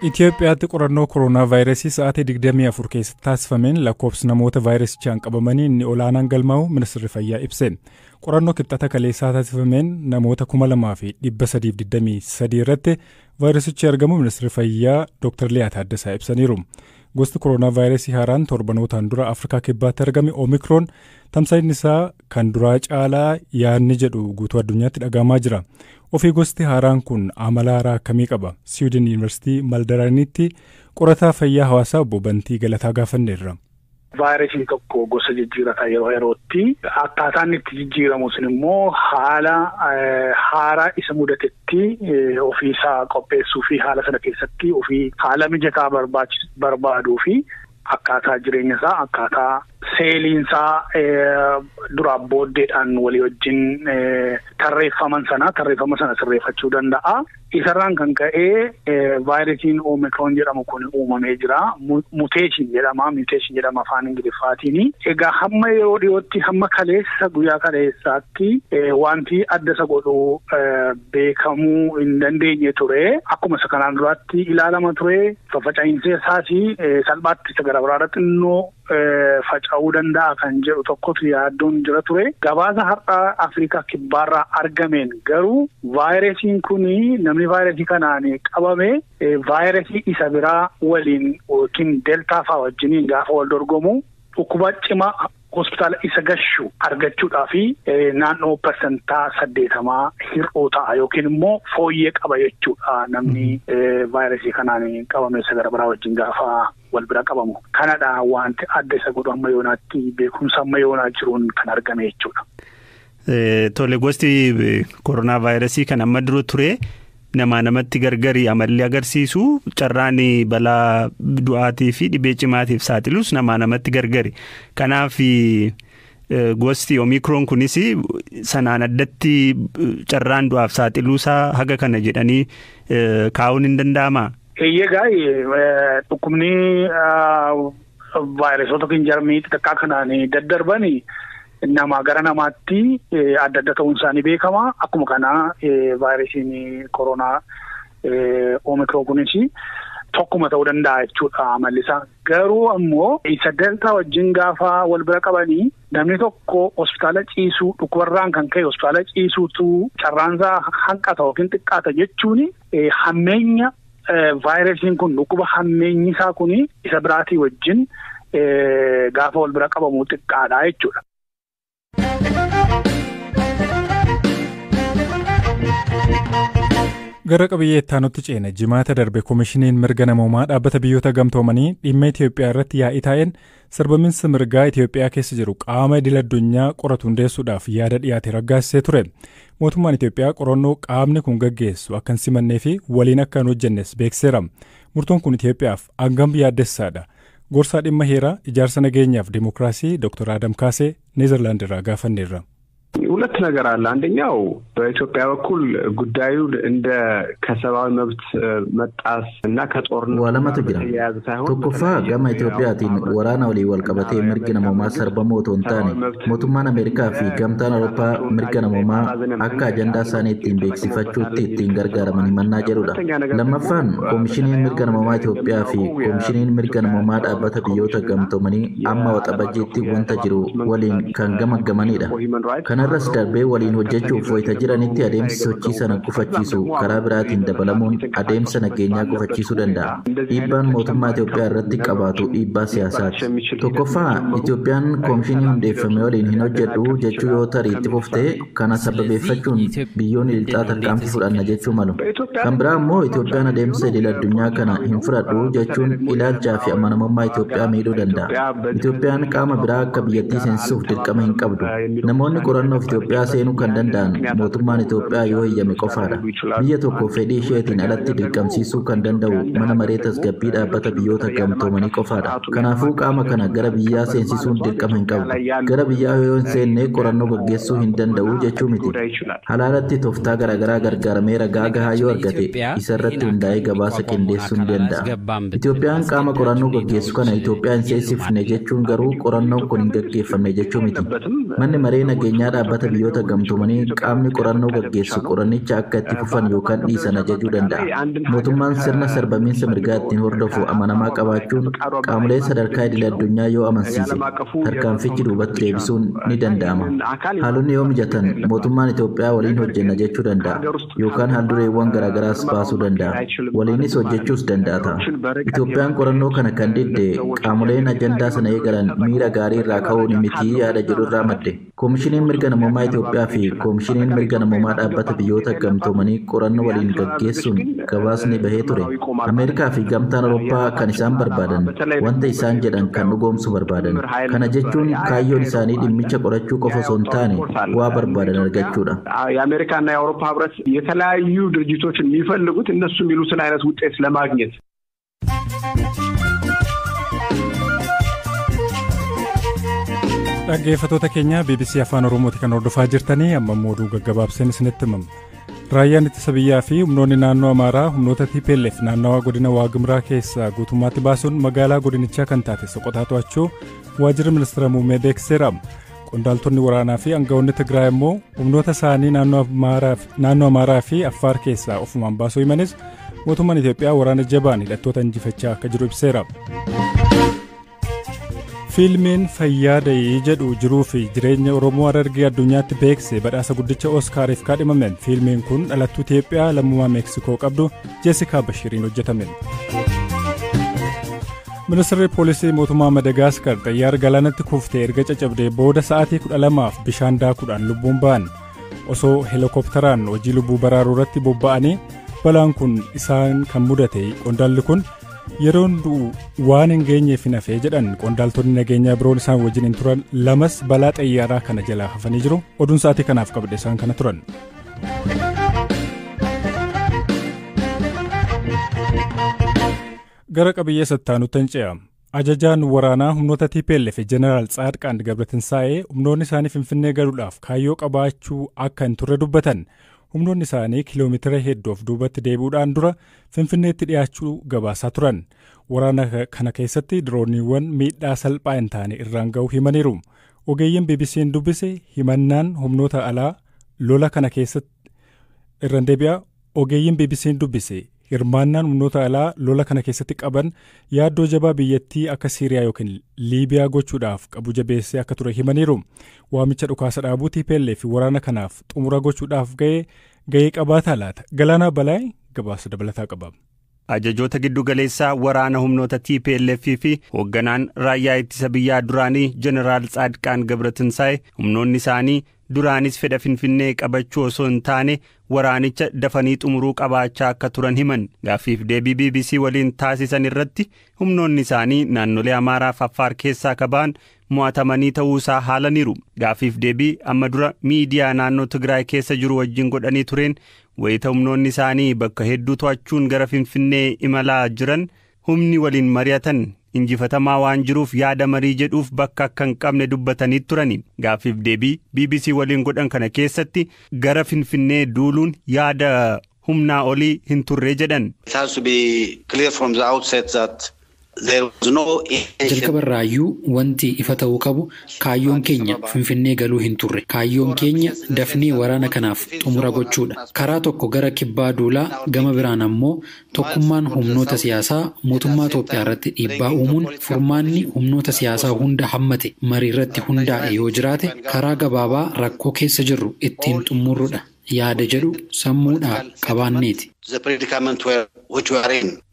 Itoophiyaatti qorannoo koronaa vaayirasii sa'aatii 24 keessatti taasifameen lakkoofsi namoota vaayirasichaan qabamanii inni olaanaan galmaa'u ministeerri fayyaa ibse. Qorannoo kibxata kaleessaa taasifameen namoota 2323 irratti vaayirasichi argamu ministeerri fayyaa Dr. Liyaa Taaddasaa ibsaniiru. Gosti koronaa vaayirasii haaraan torbanootaan dura Afrikaa kibbaatti argame Omikroon tamsaa'inni isaa kan duraa caalaa yaadni jedhu guutuu addunyaatti dhagahamaa jira. Ofii gosti haaraan kun amala haaraa akkamii qaba? Sweden University Maldaraanitti qorataa fayyaa hawaasaa obbo Bantii Galataa gaafanneerra. Vaayirasiin tokko gosa jijjiirata yeroo yerootti akkaataan itti jijjiiramu sun immoo haala haaraa isa mudatetti ofii isaa qopheessuu fi haala sana keessatti ofii haala mijataa barbaaduu fi akkaataa jireenya isaa akkaataa seeliin isaa duraa booddeedhaan walii wajjin tarreeffama sana sirreeffachuu danda'a. Isarraan kan ka'ee vaayirasiin Omikroon jedhamu kun uumamee jira. Muteeshin jedhama afaan Ingiliffaatiin. Egaa hamma yeroo dhiyootti hamma guyyaa kaleessaatti wanti adda isa godhu beekamuu hin dandeenye ture. Akkuma isa kanaan duraatti ilaalama ture. Faffaca'insa isaas salphaatti isa gara biraarratti innoo faca'uu danda'a kan jedhu tokkotu yaaddoon jira ture. Gabaasa har'a Afrikaa kibbaarraa argameen garuu vaayirasiin kuni namni vaayirasii kanaan qabame vaayirasii isa biraa waliin yookiin deltaa fa'aa wajjiniin gaafa wal dorgomu dhukkuba cimaa hospitaala isa gashu argachuudhaaf naannoo persentaa 80 hir'uu ta'a yookiin immoo fooyyee qaba jechuudha namni vaayirasii kanaan qabame isa gara biraa wajjin gaafa wal bira qabamu. Kanadha wanti adda isa godhu amma yoonaatti beekumsa amma yoonaa jiruun kan argame jechuudha. Tole gosti koronaa vaayirasii kan amma dura ture namatti gargari amalli agarsiisu carraan balaa du'aatii fi dhibee cimaatiif saaxilus namatti gargari. Kanaaf gosti Omikroon kunis sanaan addatti carraan du'aaf saaxiluusaa haga kana jedhanii kaa'uun hin danda'amaa? Eeyyegaa dhukkubni vaayirasoota kan jarmii xixiqqaa kanaan daddarbanii nama gara namaatti adda adda ta'uun isaanii beekama. Akkuma kana vaayirasiin koronaa Omikroon kunis tokkuma ta'uu danda'a jechuudha amalli isaa. Garuu ammoo isa deltaa wajjin gaafa wal bira qabanii namni tokko hospitaala ciisuu dhukkubarraan kan ka'e hospitaala ciisuutu carraansaa hanqata yookiin xiqqaata jechuun hammeenya vaayirasiin kun dhukkuba hammeenyi isaa kun isa biraatii wajjin gaafa wal bira qabamu xiqqaadha jechuudha. Gara qabiyyee ittaanutti ceena jimaata darbe koomishiniin mirga namoomaa dhaabbata biyyoota gamtoomanii dhimma Itoophiyaa irratti yaa'ii taa'een sarbaminsa mirgaa Itoophiyaa keessa jiru qaama idil-addunyaa qoratu hundeessuudhaaf yaada dhiyaate raggaasisee ture. Mootummaan Itoophiyaa qorannoo qaamni kun gaggeessu akka hin simannee fi waliin akka hin hojjennes beekseera. Murtoon kun Itoophiyaaf hangam yaaddessaadha. Gorsaa dhimma heeraa ijaarsa nageenyaaf dimokiraasii Dr. Adam Kaasee Neezerlaand irraa gaafanneerra. ሁለት ነገር አለ። አንደኛው በኢትዮጵያ በኩል ጉዳዩ እንደ ከሰብአዊ መብት መጣስ እና ከጦርነት ወለመተ ጅራ ቶኮፋ ጋማ ኢትዮጵያቲን ወራና ወሊ ወልቀበቴ ምርግ ነሞማ ሰርበሞ ቶንታኔ ሞቱማን አሜሪካ ፊ ጋምታን አውሮፓ ምርግ ነሞማ አካ አጀንዳ ሳኔቲን ቤክሲፋቹቲ ቲን ገርጋረመኒ መና ጀሩዳ ለማፋን ኮሚሽኒን ምርግ ነሞማ ኢትዮጵያ ፊ ኮሚሽኒን ምርግ ነሞማ ዳበተ ቢዮተ ጋምቶመኒ አማ ወጠበጂቲ ወንተ ጅሩ ወሊን ካንገመገመኒዳ Kanarras darbee waliin hojjechuuf wayita jiranitti adeemsi sochii sana gufachiisu karaa biraatiin dabalamuun adeemsa nageenyaa gufachiisuu danda'a. Dhiibbaan mootummaa Itoophiyaa irratti qabaatu dhiibbaa siyaasaati. Tokkoffaa Itoophiyaan koomishinii hundeeffame waliin hin hojjedhu jechuu yoo tarii itti fuftee kana sababeeffachuun biyyoonni lixaa tarkaanfii fudhanna jechuu malu. Kan biraa immoo Itoophiyaan adeemsa idil-addunyaa kana hin fudhadhu jechuun ilaalchaa fi amanamummaa Itoophiyaa miidhuu danda'a. Itoophiyaan qaama biraa akka biyyattii seensisuuf dirqama hin qabdu. Namoonni qorannoof Itoophiyaa seenuu kan danda'an mootummaan Itoophiyaa yoo eeyyame qofaadha. Biyya tokko fedhii isheetiin alatti dirqamsiisuu kan danda'u mana maree tasgabbii dhaabbata biyyoota gamtoomanii qofaadha. Kanaafuu qaama kana gara biyyaa seensisuun dirqama hin qabu. Gara biyyaa yoo hin seenne qorannoo gaggeessuu hin danda'u jechuu miti. Halaalatti tooftaa garaagaraa gargaaramee ragaa gahaa yoo argate isarratti hundaa'ee gabaasa qindeessuu ni danda'a. Itoophiyaan qaama qorannoo gaggeessu kana Itoophiyaa hin seensifne jechuun garuu qorannoon kun hin gaggeeffamne jechuu miti. Manni maree nageenyaa dhaabbata biyyoota gamtoomanii qaamni qorannoo gaggeessu qorannicha akka itti fufan yookaan dhiisan ajajuu danda'a. Mootummaan sirna sarbamiinsa mirgaa ittiin hordofu amanamaa qabaachuun qaamolee sadarkaa idil-addunyaa yoo amansiise tarkaanfichi duubatti deebisuun ni danda'ama. Haalonni yoo mijatan mootummaan Itoophiyaa waliin hojjenna jechuu danda'a yookaan haaldureewwan garaagaraas baasuu danda'a. Waliinis hojjechuus danda'a ta'a. Itoophiyaan qorannoo kana kan didde qaamoleen ajandaa sana eegalan miira gaarii irraa ka'uun miti yaada jedhu irraa madde. Koomishiniin mirga namummaa Itoophiyaa fi koomishiniin mirga namummaa dhaabbata biyyoota gamtoomanii qorannoo waliin gaggeessuun gabaasni bahee ture. Ameerikaa fi gamtaan Awurooppaa kan isaan barbaadan wanta isaan jedhan kan dhugoomsu barbaadan. Kana jechuun kaayyoon isaanii dhimmicha qorachuu qofa osoo hin taane waa barbaadan argachuudha. የአሜሪካና የአውሮፓ ህብረት የተለያዩ ድርጅቶችን የሚፈልጉት እነሱ የሚሉትን አይነት ውጤት ለማግኘት dhaggeeffattoota keenya BBC Afaan Oromooti kan hordofaa jirtanii amma oduu gaggabaabseen isinitti himama. Raayyaan ittisa biyyaa fi humnoonni naannoo Amaaraa humnoota TPLF naannawaa godina Waagimraa keessaa guutummaatti baasuun magaalaa godinichaa kan taate Soqotaa to'achuu waajjirri ministeera muummee beeksiseera. Qondaaltonni waraanaa fi aangawoonni Tigraay immoo humnoota isaanii naannoo Amaaraa fi Affaar keessaa ofumaan baasuu himanis mootummaan Itoophiyaa waraana jabaan hidhattoota injifachaa akka jiru ibseera. Fiilmiin Fayyaadayii jedhu jiruu fi jireenya Oromoo Harargee addunyaatti beekse badhaasa guddicha Oskaariif kaadhimamen. Fiilmiin kun dhalattuu Itoophiyaa lammummaa Meeksikoo qabdu Jeesikaa Bashiriin hojjetame. Ministeerri poolisii mootummaa Madagaskar xayyaara galaanatti kuftee erga caccabdee booda sa'aatii 12 bishaan daakuudhaan lubbuun ba'an. Osoo helikopteraan hojii lubbuu baraaruu irratti bobba'anii balaan kun isaan kan mudate. Qondaalli kun yeroon du'u waan hin geenyeef hin hafee jedhan qondaaltonni nageenyaa biroon isaan wajjin turan lamas balaa xayyaaraa kana jalaa hafanii jiru. Oduun sa'aatii kanaaf qabde isaan kana turan. Gara qabiyyee sattaanutti ce'a. Ajajaan waraanaa humnoota TPLF Jeneraal Tsaadqaan Gabratinsaa'ee humnoonni isaanii Finfinnee galuudhaaf kaayyoo qabaachuu akka hin turre dubbatan. Humnoonni isaanii kiiloomeetira hedduuf duubatti deebi'uudhaan dura Finfinneetti dhiyaachuu gabaasaa turan. Waraana kana keessatti dirooniiwwan miidhaa salphaa hin taane irraan ga'uu himaniiru. Ogeeyyiin BBC'n dubbise himannaan humnoota alaa lola kana keessatti irraan deebi'a. Ogeeyyiin BBC'n dubbise hirmaannaan humnoota alaa lola kana keessatti qaban yaaddoo jabaa biyyattii akka Siiriyaa yookiin Liibiyaa gochuudhaaf qabu jabeessee akka ture himaniiru. Waamicha dhukaasa dhaabuu TPLF waraana kanaaf xumura gochuudhaaf ga'ee qabaataa laata. Galaanaa Balaay gabaasa dabalataa qaba. Ajajoota giddu galeessaa waraana humnoota TPLF fi hoogganaan raayyaa ittisa biyyaa duraanii Jeneraal Tsaadqaan Gabratinsaa'ee humnoonni isaanii duraanis fedha Finfinnee qabachuu osoo hin taane waraanicha dafanii xumuruu qabaachaa akka turan himan. Gaaffiif deebii BBC waliin taasisan irratti humnoonni isaanii naannolee Amaaraa fi Affaar keessaa kabaan mo'atamanii ta'uusaa haalaniiru. Gaaffiif deebii amma dura miidiyaa naannoo Tigraay keessa jiru wajjin godhanii tureen wayita humnoonni isaanii bakka hedduu to'achuun gara Finfinnee imalaa jiran humni waliin mari'atan injifatamaa waan jiruuf yaada marii jedhuuf bakka akka hin qabne dubbatanii turani. Gaaffiif deebii BBC waliin godhan kana keessatti gara Finfinnee duuluun yaada humnaa olii hin turre jedhan. It has to be clear from the outset that jalqabarraayyuu wanti ifa ta'uu qabu kaayyoon keenya Finfinnee galuu hin turre. Kaayyoon keenya dafnee waraana kanaaf xumura gochuudha. Karaa tokko gara kibbaa duulaa gama biraan ammoo tokkummaan humnoota siyaasaa mootummaa Itoophiyaa irratti dhiibbaa uumuun furmaanni humnoota siyaasaa hunda hammate marii irratti hundaa'e yoo jiraate karaa gabaabaa rakkoo keessa jirru ittiin xumurruudha. Yaada jedhu sammuudhaa qabaanneeti.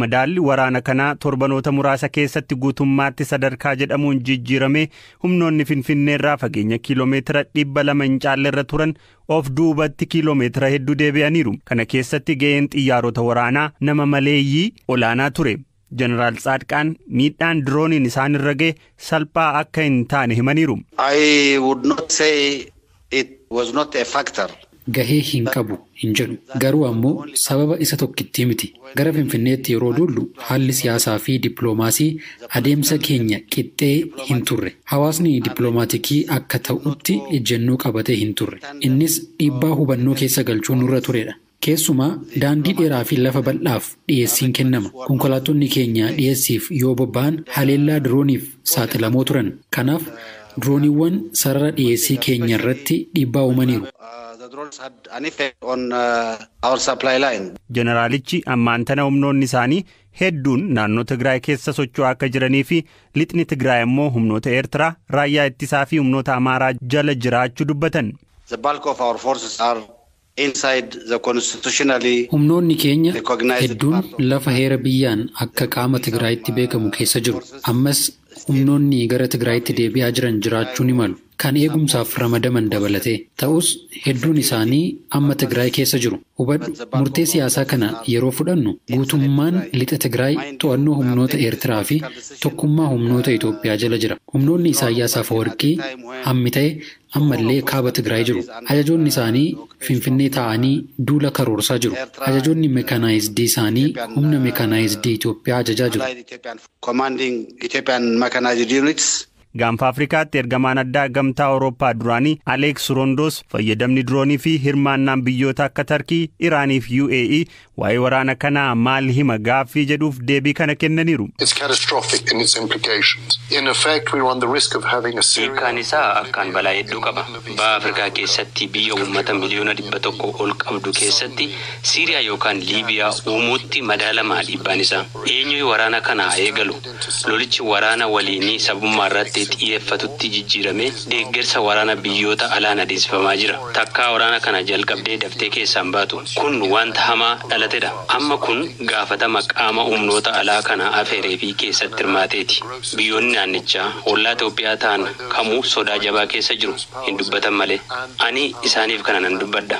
Madaalli waraana kanaa torbanoota muraasa keessatti guutummaatti sadarkaa jedhamuun jijjiirame humnoonni Finfinnee irraa fageenya kiiloomeetira 200 hin caalle irra turan of duubatti kiiloomeetira hedduu deebi'aniiru. Kana keessatti ga'een xiyyaarota waraanaa nama maleeyyii olaanaa ture. Jeneraal Tsaadqaan miidhaan dirooniin isaan irra ga'e salphaa akka hin taane himaniiru. I would not say it was not a factor. Gahee hin qabu hin jedhu. Garuu ammoo sababa isa tokkittii miti. Gara Finfinneetti yeroo duullu haalli siyaasaa fi dippiloomaasii adeemsa keenya qixxee hin turre. Hawaasni dippiloomaatiikii akka ta'utti ejjennoo qabatee hin turre. Innis dhiibbaa hubannoo keessa galchuu nurra turedha. Keessumaa daandii dheeraa fi lafa bal'aaf dhiyeessiin kennama. Konkolaattonni keenya dhiyeessiif yoo bobba'an haleellaa dirooniif saaxilamoo turan. Kanaaf Dirooniiwwan sarara dhiyeessii keenya irratti dhiibbaa uumaniiru. Jeneraalichi ammaan tana humnoonni isaanii hedduun naannoo Tigraay keessa socho'aa akka jiranii fi lixni Tigraay immoo humnoota Eertiraa, raayyaa ittisaa fi humnoota Amaaraa jala jiraachuu dubbatan. Humnoonni keenya hedduun lafa heera biyyaan akka qaama Tigraayitti beekamu keessa jiru. Ammas humnoonni gara Tigraayitti deebi'aa jiran jiraachuu ni malu. Kan eegumsaaf ramadaman dabalatee ta'us hedduun isaanii amma Tigraay keessa jiru. Hubadhu murtee siyaasaa kana yeroo fudhannu guutummaan lixa Tigraay to'annoo humnoota Eertiraa fi tokkummaa humnoota Itoophiyaa jala jira. Humnoonni Isaayyaas Afeworqii hammi ta'e ammallee kaaba Tigraay jiru. Ajajoonni isaanii Finfinnee taa'anii duula karoorsaa jiru. Ajajoonni meekanaayizidii isaanii humna meekanaayizidii Itoophiyaa ajajaa jiru. Gaanfa Afrikaatti ergamaan addaa gamtaa Awurooppaa duraanii Aleeks Rondoos fayyadamni diroonii fi hirmaannaan biyyoota akka Tarkii, Iraanii fi UAE waa'ee waraana kanaa maal hima gaaffii jedhuuf deebii kana kennaniiru. Hiikkaan isaa akkaan balaa hedduu qaba. Baha Afrikaa keessatti biyya uummata miliyoona 100 ol qabdu keessatti Siiriyaa yookaan Liibiyaa uumuutti madaalamaa dhiibbaan isaa. Eenyu waraana kana eegalu? Lolichi waraana waliinii sabummaa irratti xiyyeeffatutti jijjiirame deeggarsa waraana biyyoota alaan adeemsifamaa jira. Takkaa waraana kana jalqabdee daftee keessaan baatu. Kun wanta hamaa dhalatedha. Amma kun gaafatama qaama humnoota alaa kana afeeree fi keessatti hirmaateeti. Biyyoonni naannichaa ollaa Itoophiyaa ta'an kamuu sodaa jabaa keessa jiru hin dubbatan malee. Ani isaaniif kana nan dubbadha.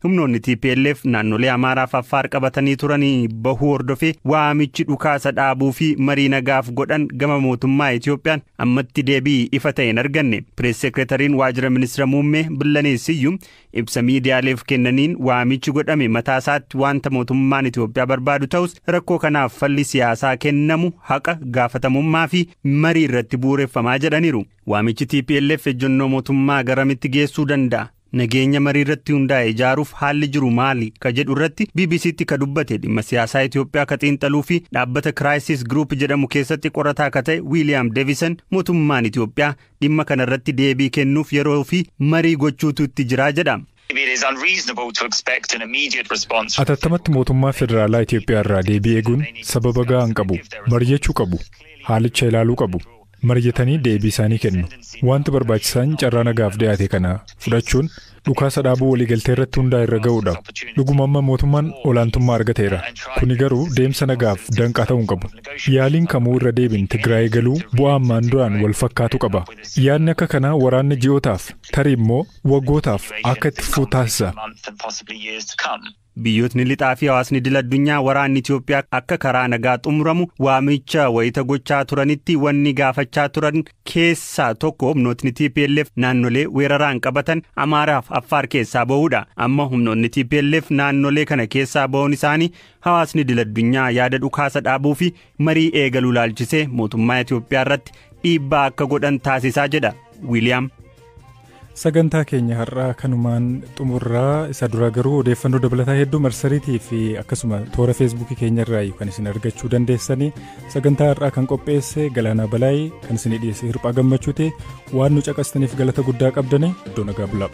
Humnoonni TPLF naannolee Amaaraa fi Affaar qabatanii turanii bahuu hordofee waamichi dhukaasa dhaabuu fi marii nagaaf godhan gama mootummaa Itoophiyaan ammatti deebii ifa ta'een arganne. Pirees Sekretariin waajjira ministeera muummee Billaneessiyyuu ibsa miidiyaaleef kennaniin waamichi godhame mataasaatti wanta mootummaan Itoophiyaa barbaadu ta'us rakkoo kanaaf falli siyaasaa kennamu haqa gaafatamummaa fi marii irratti bu'uureffamaa jedhaniiru. Waamichi TPLF ejjennoo mootummaa garamitti geessuu danda'a? Nageenya marii irratti hundaa'e ijaaruuf haalli jiru maali ka jedhu irratti BBCtti ka dubbate dhimma siyaasaa Itoophiyaa ka xiinxaluu fi dhaabbata Crisis Group jedhamu keessatti qorataa ka ta'e William Davison mootummaan Itoophiyaa dhimma kana irratti deebii kennuuf yeroo fi marii gochuutu itti jira jedha. Atattamatti mootummaa federaalaa Itoophiyaa irraa deebii eeguun sababa gahaan qabu. Mari'achuu qabu. Haalicha ilaaluu qabu. Mari'atanii deebii isaanii kennu. Wanti barbaachisaan carraa nagaaf dhiyaate kana fudhachuun dhukaasa dhaabuu waliigaltee irratti hundaa irra ga'uudha. Dhuguma amma mootummaan olaantummaa argateera. Kuni garuu deemsa nagaaf danqaa ta'uu qabu. Yaaliin kamuu irra deebiin Tigraay galuu bu'aa ammaan duraan wal fakkaatu qaba. Yaadni akka kanaa waraanni ji'ootaaf tarii immoo waggootaaf akka itti fufuu taasisa. Biyyootni lixaa fi hawaasni idil-addunyaa waraanni Itoophiyaa akka karaa nagaa xumuramu waamicha wayita gochaa turanitti wanni gaafachaa turan keessaa tokko humnootni TPLF naannolee weeraraan qabatan Amaaraa fi Affaar keessaa bahuudha. Amma humnoonni TPLF naannolee kana keessaa bahuun isaanii hawaasni idil-addunyaa yaada dhukaasa dhaabuu fi marii eegaluu laalchisee mootummaa Itoophiyaa irratti dhiibbaa akka godhan taasisaa jedha William. Sagantaa keenya har'aa kanumaan xumurraa isa dura garuu odeeffannoo dabalataa hedduu marsariitii fi akkasuma toora feesbuukii keenya irraa kan isin argachuu dandeessanii sagantaa har'aa kan qopheesse Galaanaa Balaayii kan isin dhiyeesse Hirphaa Gammachuuti waan nu caqastaniif galata guddaa qabdanii iddoo nagaa bulaa.